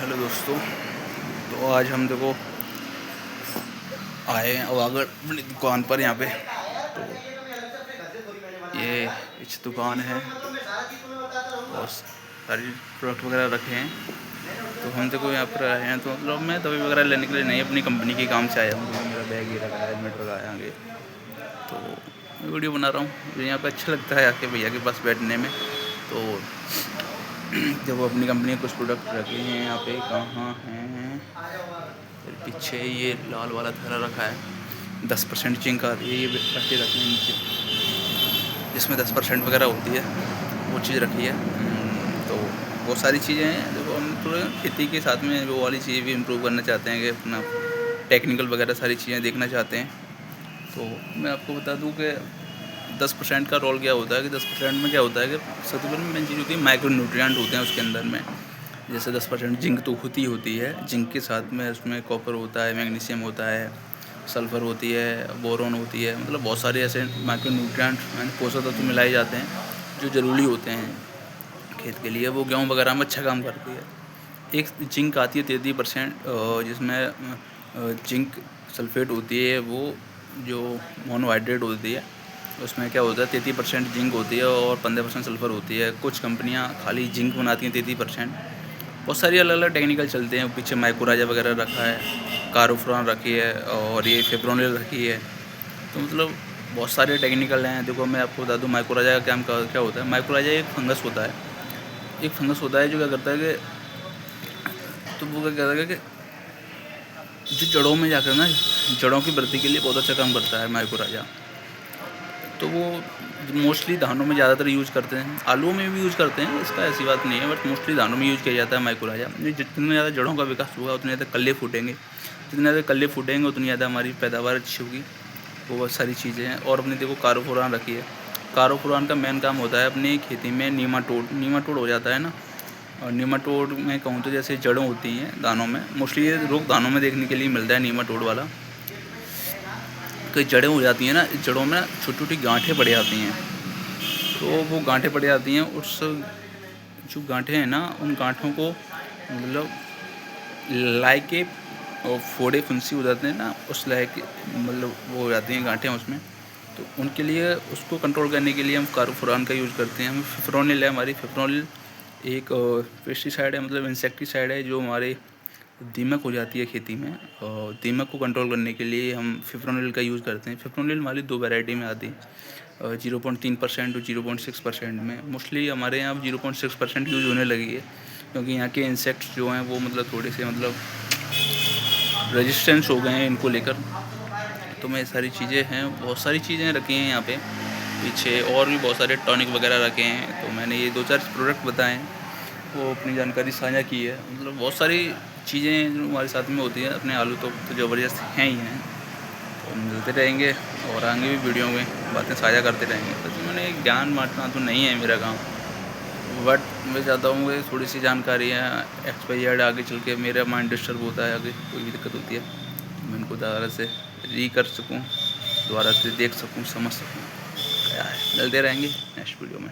Hello दोस्तों, तो आज हम देखो आए हैं अवागढ़ अपनी दुकान पर। यहाँ पे तो ये इस दुकान है और सारी प्रोडक्ट वगैरह रखे हैं। तो हम देखो यहाँ पर आए हैं, तो मतलब मैं दवाई वगैरह लेने के लिए नहीं, अपनी कंपनी के काम से आया हूँ। क्योंकि मेरा बैग ही रखा है, हेलमेट रखा है आगे, तो मैं वीडियो बना रहा हूँ। मुझे यहाँ पे अच्छा लगता है आके भैया के पास बैठने में। तो जब वो अपनी कंपनी के कुछ प्रोडक्ट रखे हैं यहाँ पे, कहाँ हैं फिर पीछे ये लाल वाला थैला रखा है, 10% जिंक आती है, ये पट्टी रखी है नीचे जिसमें 10% वगैरह होती है, वो चीज़ रखी है। तो बहुत सारी चीज़ें हैं। देखो हम थोड़ा खेती के साथ में वो वाली चीज़ें भी इम्प्रूव करना चाहते हैं कि अपना टेक्निकल वगैरह सारी चीज़ें देखना चाहते हैं। तो मैं आपको बता दूं कि 10% का रोल क्या होता है, कि 10% में क्या होता है कि सबसे पहले मेन चीज़ होती है माइक्रो न्यूट्रिएंट होते हैं उसके अंदर में। जैसे 10% जिंक तो होती है, जिंक के साथ में उसमें कॉपर होता है, मैग्नीशियम होता है, सल्फ़र होती है, बोरोन होती है, मतलब बहुत सारे ऐसे माइक्रो न्यूट्रिएंट पोषक तत्व मिलाए जाते हैं जो ज़रूरी होते हैं खेत के लिए। वो गेहूँ वगैरह में अच्छा काम करती है। एक जिंक आती है 33%, जिसमें जिंक सल्फेट होती है, वो जो मोनोहाइड्रेट होती है, उसमें क्या होता है 33% जिंक होती है और 15% सल्फ़र होती है। कुछ कंपनियां खाली जिंक बनाती हैं 33%। बहुत सारी अलग अलग टेक्निकल चलते हैं। पीछे माइक्रोराजा वगैरह रखा है, कार्बोफ्यूरॉन रखी है और ये फिप्रोनिल रखी है। तो मतलब बहुत सारे टेक्निकल हैं। देखो मैं आपको बता दूं माइक्रोराजा का क्या होता है। माइक्रोराजा एक फंगस होता है, जो क्या करता है कि तो वो क्या कहता है कि जो जड़ों में जाकर ना, जड़ों की वृद्धि के लिए बहुत अच्छा काम करता है माइक्रोराजा। तो वो मोस्टली धानों में ज़्यादातर यूज़ करते हैं, आलूओं में भी यूज़ करते हैं, इसका ऐसी बात नहीं है, बट मोस्टली धानों में यूज़ किया जाता है माइक्रोराजा। जितने ज़्यादा जड़ों का विकास होगा उतने ज़्यादा कल्ले फूटेंगे, उतनी ज़्यादा हमारी पैदावार अच्छी होगी। वो बहुत सारी चीज़ें हैं। और अपने देखो कार्बोफ्यूरॉन रखी है। कार्बोफ्यूरॉन का मेन काम होता है अपनी खेती में नीमाटोड हो जाता है ना। और नीमाटोड में कहूँ तो जैसे जड़ों होती हैं दानों में, मोस्टली ये रोग दानों में देखने के लिए मिलता है नीमाटोड वाला। कई जड़ें हो जाती हैं ना, जड़ों में छोटी छोटी गांठें पड़ जाती हैं। तो वो गांठें पड़ जाती हैं, उस जो गांठें हैं ना, उन गांठों को मतलब लाइके और फोड़े फुंसी हो जाते हैं ना, उस लायक मतलब वो हो जाती हैं गांठें उसमें। तो उनके लिए उसको कंट्रोल करने के लिए हम कार्बोफ्यूरॉन का यूज़ करते हैं। हम फिप्रोनिल है, हमारी फिप्रोनिल एक पेस्टिसाइड है, मतलब इंसेक्टिसाइड है, जो हमारे दीमक हो जाती है खेती में, और दीमक को कंट्रोल करने के लिए हम फिप्रोनिल का यूज़ करते हैं। फिप्रोनिल हमारी 2 वैरायटी में आती है, 0.3% और 0.6% में। मोस्टली हमारे यहाँ 0.6% यूज़ होने लगी है, क्योंकि यहाँ के इंसेक्ट्स जो हैं वो मतलब थोड़े से मतलब रेजिस्टेंस हो गए हैं इनको लेकर। तो मैं सारी चीज़ें हैं, बहुत सारी चीज़ें रखी हैं यहाँ पे पीछे, और भी बहुत सारे टॉनिक वगैरह रखे हैं। तो मैंने ये 2-4 प्रोडक्ट बताए हैं, वो अपनी जानकारी साझा की है। मतलब बहुत सारी चीज़ें जो हमारे साथ में होती हैं अपने आलू तो ज़बरदस्त हैं ही हैं। तो मिलते रहेंगे और आगे भी वीडियो में बातें साझा करते रहेंगे। बस मैंने एक ज्ञान बांटना तो नहीं है मेरा काम, बट मैं चाहता हूँ कि थोड़ी सी जानकारियाँ एक्सपायर्ड आगे चल के मेरा माइंड डिस्टर्ब होता है, आगे कोई भी दिक्कत होती है तो मैं इनको दोबारा से कर सकूँ, दोबारा से देख सकूँ, समझ सकूँ क्या है। मिलते रहेंगे नेक्स्ट वीडियो में।